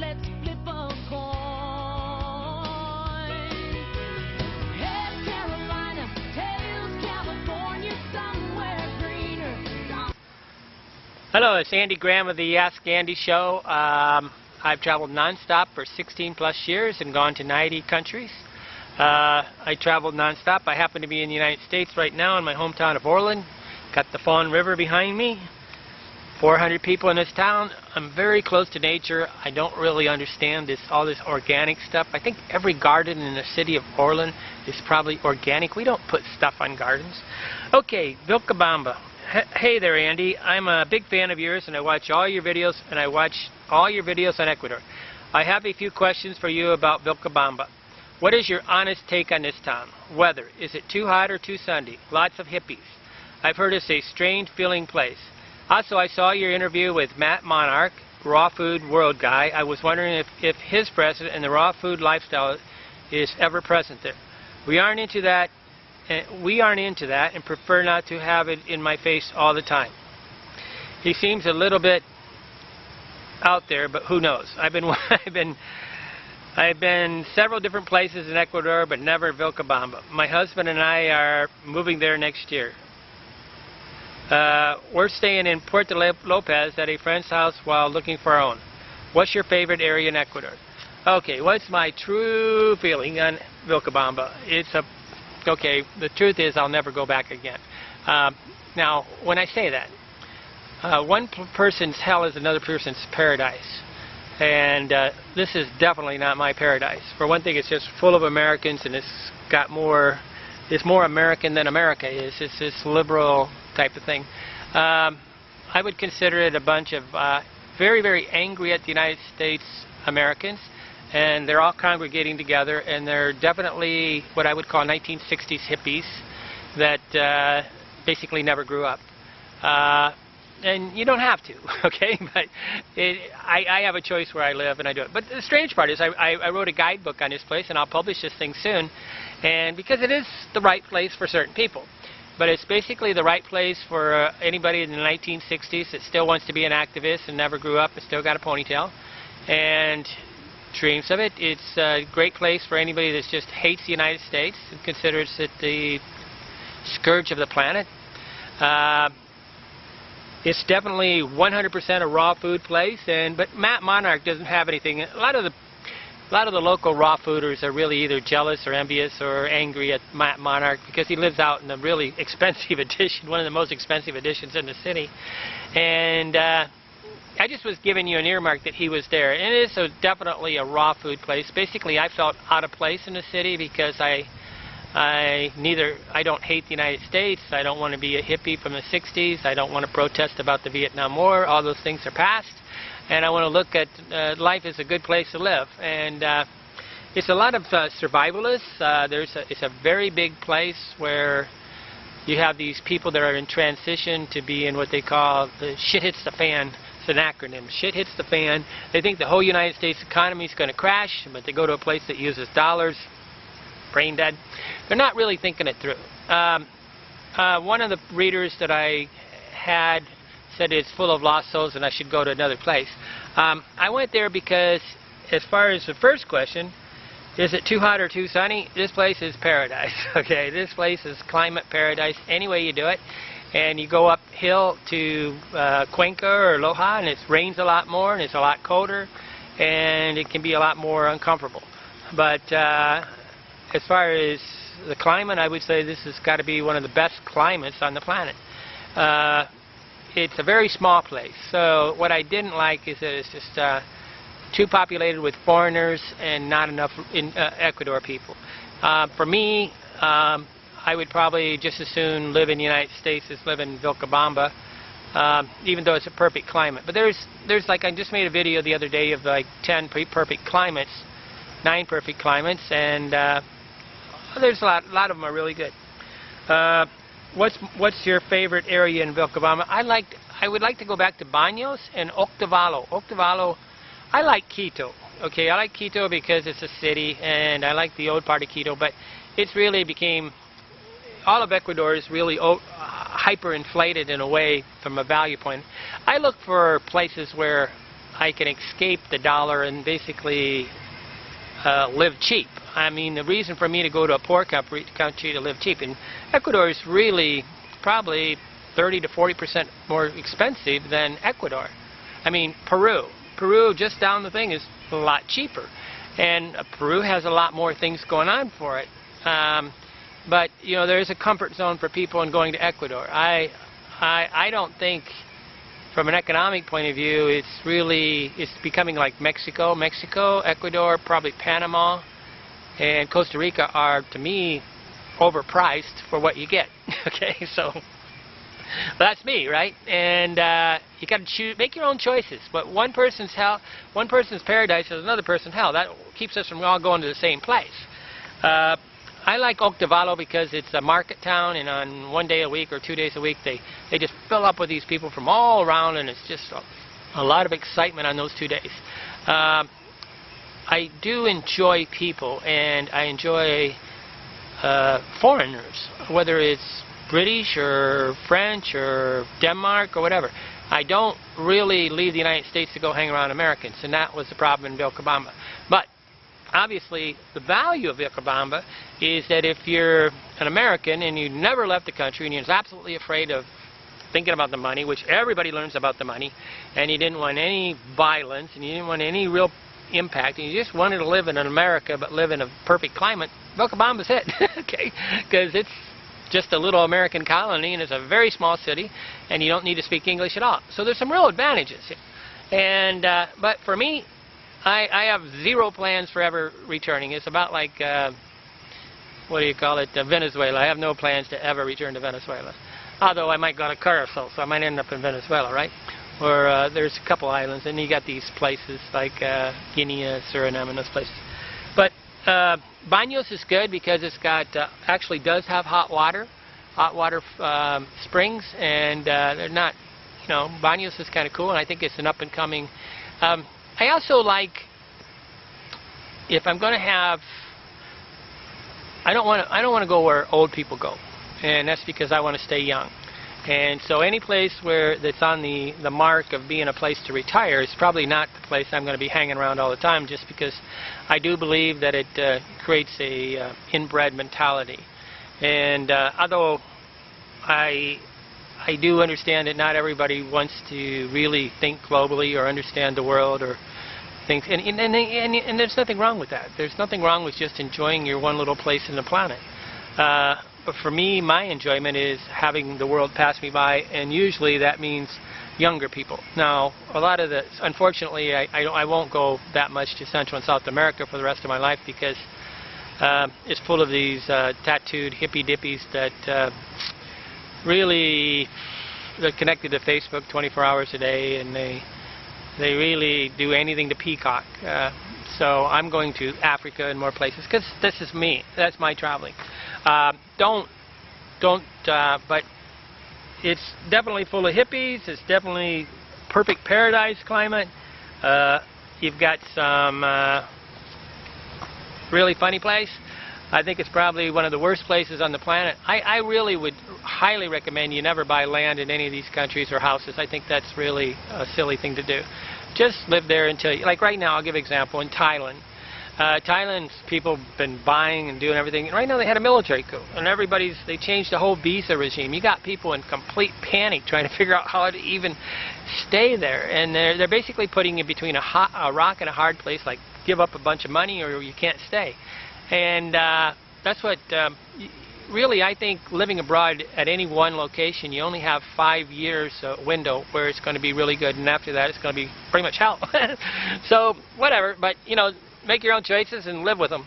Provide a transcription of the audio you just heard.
let's flip a coin. Head Carolina, tails California, somewhere greener. Hello, it's Andy Graham of the Ask Andy Show. I've traveled nonstop for 16 plus years and gone to 90 countries. I traveled nonstop. I happen to be in the United States right now in my hometown of Orland. Got the Fawn River behind me. 400 people in this town. I'm very close to nature. I don't really understand all this organic stuff. I think every garden in the city of Orland is probably organic. We don't put stuff on gardens. Okay, Vilcabamba. Hey there, Andy. I'm a big fan of yours, and I watch all your videos, and I watch all your videos on Ecuador. I have a few questions for you about Vilcabamba. What is your honest take on this town? Weather. Is it too hot or too sunny? Lots of hippies. I've heard it's a strange feeling place. Also, I saw your interview with Matt Monarch, Raw Food World guy. I was wondering if his president and the raw food lifestyle is ever present there. We aren't into that and prefer not to have it in my face all the time. He seems a little bit out there, but who knows? I've been several different places in Ecuador, but never Vilcabamba. My husband and I are moving there next year. We're staying in Puerto Lopez at a friend's house while looking for our own. What's your favorite area in Ecuador? Okay, what's my true feeling on Vilcabamba? Okay, the truth is I'll never go back again. Now, when I say that, one person's hell is another person's paradise. And this is definitely not my paradise. For one thing, it's just full of Americans, and it's more American than America is. It's this liberal type of thing. I would consider it a bunch of very, very angry at the United States Americans, and they're all congregating together, and they're definitely what I would call 1960s hippies that basically never grew up. And you don't have to, okay? But I have a choice where I live, and I do it. But the strange part is I wrote a guidebook on this place, and I'll publish this thing soon, and because it is the right place for certain people. But it's basically the right place for anybody in the 1960s that still wants to be an activist and never grew up and still got a ponytail and dreams of it. It's a great place for anybody that just hates the United States and considers it the scourge of the planet. It's definitely 100% a raw food place, but Matt Monarch doesn't have anything. A lot of the local raw fooders are really either jealous or envious or angry at Matt Monarch because he lives out in a really expensive addition, one of the most expensive additions in the city. And I just was giving you an earmark that he was there. And it is definitely a raw food place. Basically, I felt out of place in the city because I don't hate the United States. I don't want to be a hippie from the 60s. I don't want to protest about the Vietnam War. All those things are past. And I want to look at life as a good place to live. And it's a lot of survivalists. It's a very big place where you have these people that are in transition to be in what they call the shit hits the fan. It's an acronym. Shit hits the fan. They think the whole United States economy is going to crash, but they go to a place that uses dollars. Brain dead. They're not really thinking it through. One of the readers that I had said it's full of lost souls and I should go to another place. I went there because, as far as the first question, is it too hot or too sunny? This place is paradise. Okay, this place is climate paradise any way you do it. And you go uphill to Cuenca or Loja, and it rains a lot more, and it's a lot colder, and it can be a lot more uncomfortable. But as far as the climate, I would say this has got to be one of the best climates on the planet. It's a very small place, so what I didn't like is that it's just too populated with foreigners and not enough Ecuador people. For me, I would probably just as soon live in the United States as live in Vilcabamba, even though it's a perfect climate. But there's like, I just made a video the other day of like 10 perfect climates, 9 perfect climates, and there's a lot of them are really good. What's your favorite area in Vilcabamba? I would like to go back to Baños and Octavalo. I like Quito. Okay, I like Quito because it's a city, and I like the old part of Quito. But it's really became, all of Ecuador is really hyper-inflated in a way from a value point. I look for places where I can escape the dollar and basically live cheap. I mean, the reason for me to go to a poor country to live cheap, and Ecuador is really probably 30 to 40% more expensive than Ecuador. I mean, Peru, just down the thing, is a lot cheaper, and Peru has a lot more things going on for it. But you know, there is a comfort zone for people in going to Ecuador. I don't think, from an economic point of view, it's becoming like Mexico, Ecuador, probably Panama, and Costa Rica are, to me, overpriced for what you get. Okay, so that's me, right? And you got to choose, make your own choices. But one person's hell, one person's paradise is another person's hell. That keeps us from all going to the same place. I like Octavalo because it's a market town, and on 1 day a week or 2 days a week, they just fill up with these people from all around, and it's just a lot of excitement on those 2 days. I do enjoy people, and I enjoy foreigners, whether it's British or French or Denmark or whatever. I don't really leave the United States to go hang around Americans, and that was the problem in Vilcabamba. But obviously, the value of Vilcabamba is that if you're an American and you never left the country and you're absolutely afraid of thinking about the money, which everybody learns about the money, and you didn't want any violence and you didn't want any real impact, and you just wanted to live in America but live in a perfect climate, Vilcabamba's it. Okay, because it's just a little American colony, and it's a very small city, and you don't need to speak English at all. So there's some real advantages here. And but for me, I have zero plans for ever returning. It's about like, what do you call it, Venezuela. I have no plans to ever return to Venezuela. Although I might go to Curacao, so I might end up in Venezuela, right? Or there's a couple islands, and you got these places like Guinea, Suriname, and those places. But Baños is good because it's got, actually does have hot water springs, and they're not, you know, Baños is kind of cool, and I think it's an up-and-coming. I also like, if I'm going to have, I don't want to go where old people go, and that's because I want to stay young. And so any place where that's on the mark of being a place to retire is probably not the place I'm going to be hanging around all the time, just because I do believe that it creates a inbred mentality. And although I do understand that not everybody wants to really think globally or understand the world or things, and there's nothing wrong with that. There's nothing wrong with just enjoying your one little place in the planet. But for me, my enjoyment is having the world pass me by, and usually that means younger people. Now, a lot of the, unfortunately, I won't go that much to Central and South America for the rest of my life, because it's full of these tattooed hippie dippies that really, they're connected to Facebook 24 hours a day, and they really do anything to peacock. So I'm going to Africa and more places, because this is me. That's my traveling. But it's definitely full of hippies. It's definitely perfect paradise climate. You've got some really funny place. I think it's probably one of the worst places on the planet. I really would highly recommend you never buy land in any of these countries or houses. I think that's really a silly thing to do. Just live there until, like right now, I'll give an example, in Thailand. Thailand's people have been buying and doing everything. Right now they had a military coup, and they changed the whole visa regime. You got people in complete panic trying to figure out how to even stay there. And they're basically putting you between a rock and a hard place, like give up a bunch of money or you can't stay. And that's what, really, I think living abroad at any one location, you only have 5 years window where it's going to be really good, and after that it's going to be pretty much hell. So, whatever, but, you know, make your own choices and live with them.